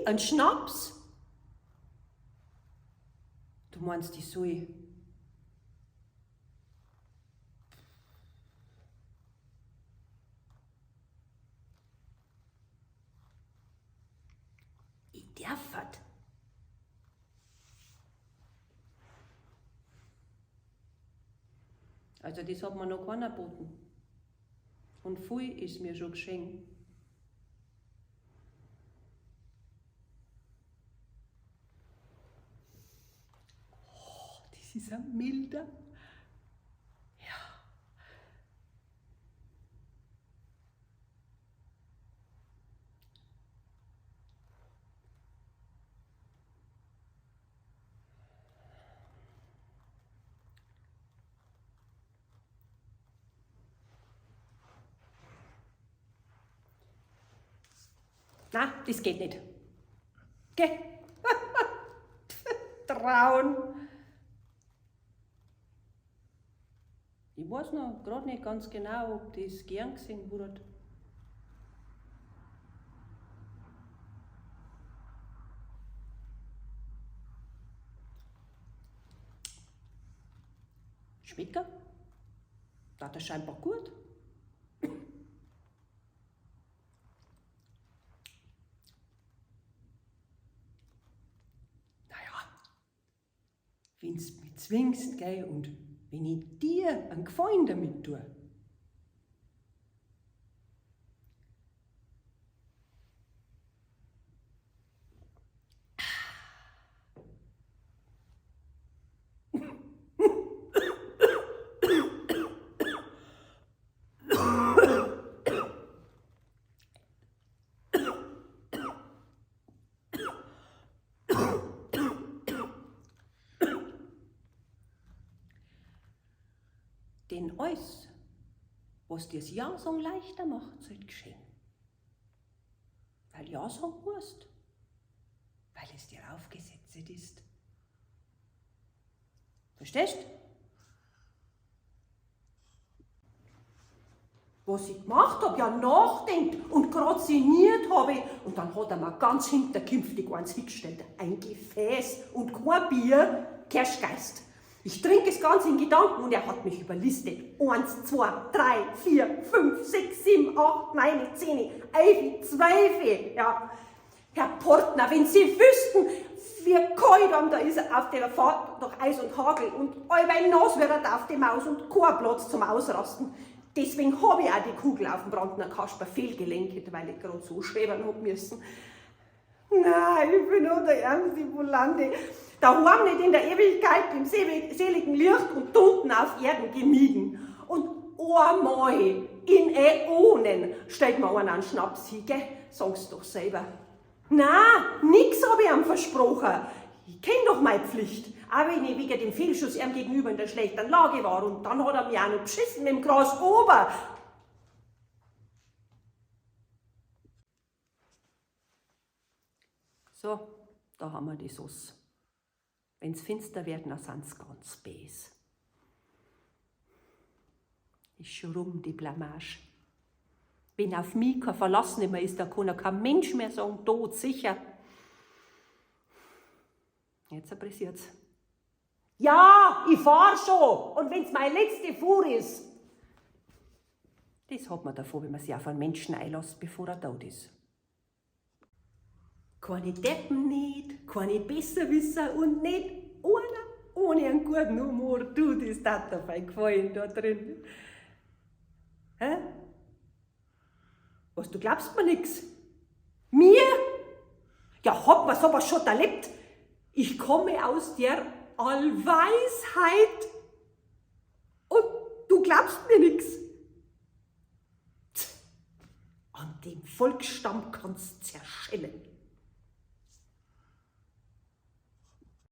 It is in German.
ein Schnaps? Du meinst die Sui? Ich darf halt. Also das hat mir noch keiner geboten. Und viel ist mir schon geschehen. Oh, das ist ein milder. Ja. Na, das geht nicht. Geh. Trauen. Ich weiß noch gerade nicht ganz genau, ob das gern gesehen wurde. Schmeckt er? Da ist scheinbar gut. Wenn du mich zwingst, gell, und wenn ich dir einen Gefallen damit tue. Denn alles, was dir das Ja-Sagen leichter macht, soll geschehen. Weil Ja sagen musst, weil es dir aufgesetzt ist. Verstehst? Was ich gemacht habe, ja nachdenkt und gerade sinniert habe. Und dann hat er mir ganz hinterkünftig eins hingestellt. Ein Gefäß und kein Bier, Kerschgeist. Ich trinke es ganz in Gedanken und er hat mich überlistet. 1, 2, 3, 4, 5, 6, 7, 8, 9, 10, 11, 12. Ja. Herr Portner, wenn Sie wüssten, wie kalt da ist auf der Fahrt durch Eis und Hagel und allweil nass wird er auf die Maus und kein Platz zum Ausrasten. Deswegen habe ich auch die Kugel auf dem Brandner Kasper fehlgelenkt, weil ich gerade so schweben hab müssen. Nein, ich bin nur der ärmste Volante. Daheim nicht in der Ewigkeit im seligen Licht und unten auf Erden gemieden. Und einmal in Äonen stellt mir einer einen Schnaps hin, gell? Sag's doch selber. Nein, nix habe ich ihm versprochen. Ich kenn doch meine Pflicht. Auch wenn ich wegen dem Fehlschuss ihm gegenüber in der schlechten Lage war. Und dann hat er mich auch noch beschissen mit dem Gras ober. So, da haben wir die Sauce. Wenn's finster wird, dann sind's ganz bes. Ist schon rum, die Blamage. Wenn auf mich kein Verlass mehr ist, da kann kein Mensch mehr sagen, tot, sicher. Jetzt pressiert's. Ja, ich fahr schon. Und wenn's meine letzte Fuhr ist. Das hat man davon, wenn man sich auf einen Menschen einlässt, bevor er tot ist. Keine Deppen nicht, keine Besserwisser und nicht einer ohne einen guten Humor. Du, das tat dir fein gefallen da drin. Hä? Was, du glaubst mir nix? Mir? Ja, hat man sowas schon erlebt? Ich komme aus der Allweisheit und du glaubst mir nix. An dem Volksstamm kannst zerschellen.